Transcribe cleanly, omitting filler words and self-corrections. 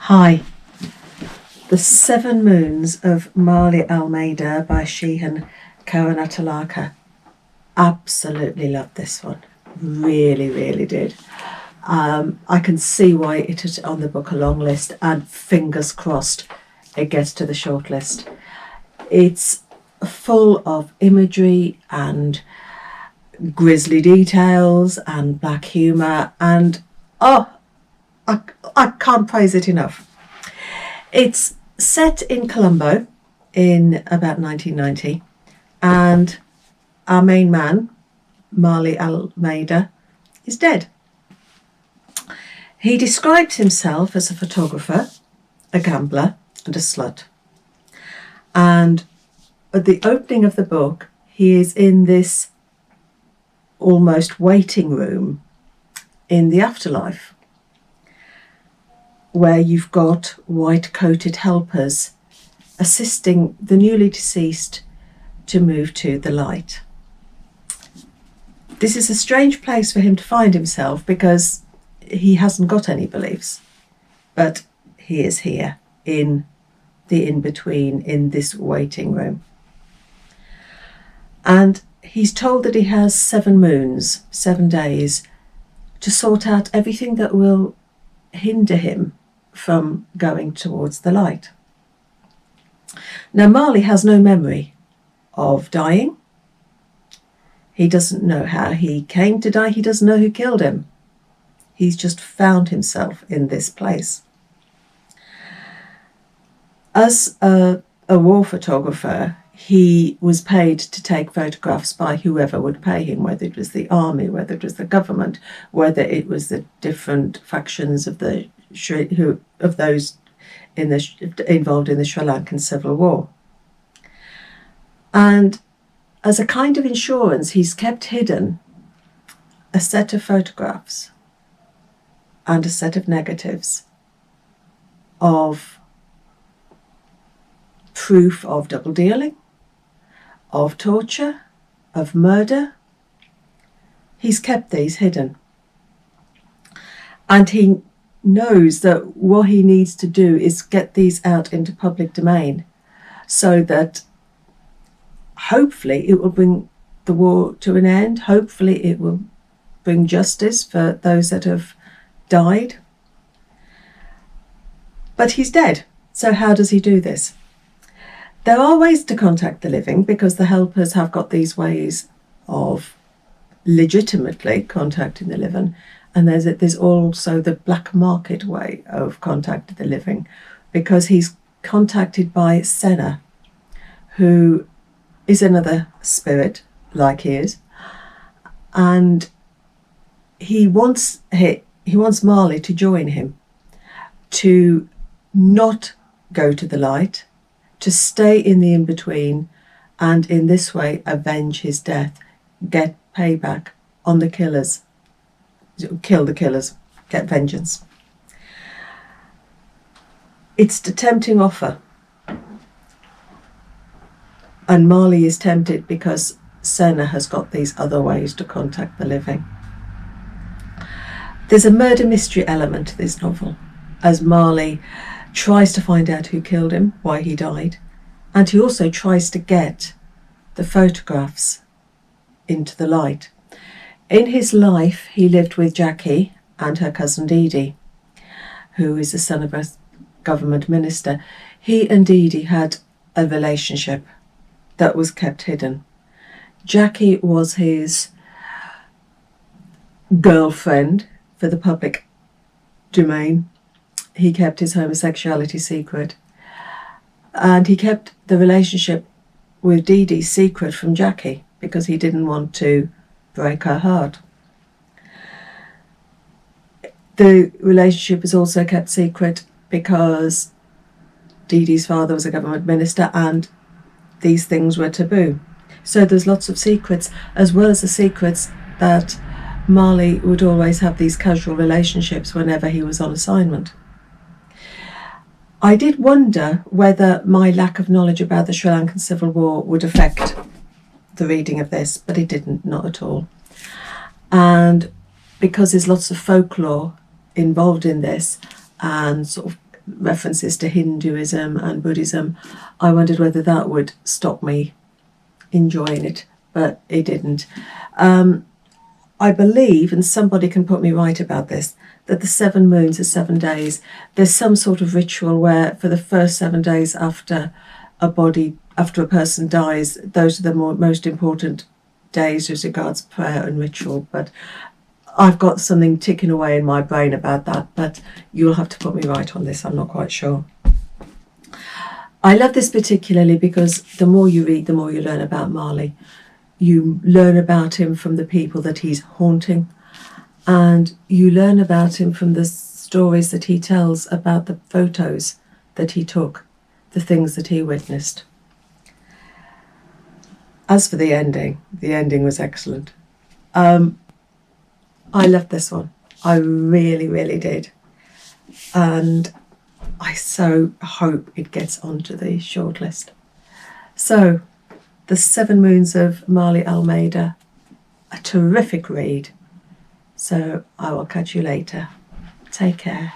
Hi. The Seven Moons of Maali Almeida by Shehan Karunatilaka. Absolutely loved this one. Really, really did. I can see why it is on the book a long list, and fingers crossed it gets to the short list. It's full of imagery and grisly details and black humour, and I can't praise it enough. It's set in Colombo in about 1990, and our main man, Maali Almeida, is dead. He describes himself as a photographer, a gambler, and a slut. And at the opening of the book, he is in this almost waiting room in the afterlife, where you've got white-coated helpers assisting the newly deceased to move to the light. This is a strange place for him to find himself because he hasn't got any beliefs, but he is here in the in-between, in this waiting room. And he's told that he has 7 moons, 7 days, to sort out everything that will hinder him from going towards the light. Now, Maali has no memory of dying. He doesn't know how he came to die. He doesn't know who killed him. He's just found himself in this place. As a war photographer, he was paid to take photographs by whoever would pay him, whether it was the army, whether it was the government, whether it was the different factions of those involved in the Sri Lankan Civil War. And as a kind of insurance, he's kept hidden a set of photographs and a set of negatives of proof of double dealing, of torture, of murder. He's kept these hidden. And he knows that what he needs to do is get these out into public domain so that hopefully it will bring the war to an end. Hopefully it will bring justice for those that have died. But he's dead. So how does he do this? There are ways to contact the living because the helpers have got these ways of legitimately contacting the living. And there's also the black market way of contacting the living, because he's contacted by Senna, who is another spirit like he is, and he wants Maali to join him, to not go to the light, to stay in the in-between, and in this way avenge his death, get payback on the killers. Kill the killers, get vengeance. It's a tempting offer. And Maali is tempted because Senna has got these other ways to contact the living. There's a murder mystery element to this novel, as Maali tries to find out who killed him, why he died, and he also tries to get the photographs into the light. In his life, he lived with Jackie and her cousin Didi, who is the son of a government minister. He and Didi had a relationship that was kept hidden. Jackie was his girlfriend for the public domain. He kept his homosexuality secret. And he kept the relationship with Didi secret from Jackie because he didn't want to break her heart. The relationship is also kept secret because Didi's father was a government minister and these things were taboo. So there's lots of secrets, as well as the secrets that Maali would always have these casual relationships whenever he was on assignment. I did wonder whether my lack of knowledge about the Sri Lankan Civil War would affect the reading of this, but it didn't, not at all. And because there's lots of folklore involved in this, and sort of references to Hinduism and Buddhism. I wondered whether that would stop me enjoying it, but it didn't. I believe, and somebody can put me right about this, that the 7 moons are 7 days. There's some sort of ritual where for the first 7 days after a person dies, those are the most important days as regards prayer and ritual. But I've got something ticking away in my brain about that, but you'll have to put me right on this. I'm not quite sure. I love this particularly because the more you read, the more you learn about Maali. You learn about him from the people that he's haunting, and you learn about him from the stories that he tells about the photos that he took, the things that he witnessed. As for the ending was excellent. I loved this one. I really, really did. And I so hope it gets onto the shortlist. So, The 7 Moons of Maali Almeida, a terrific read. So I will catch you later. Take care.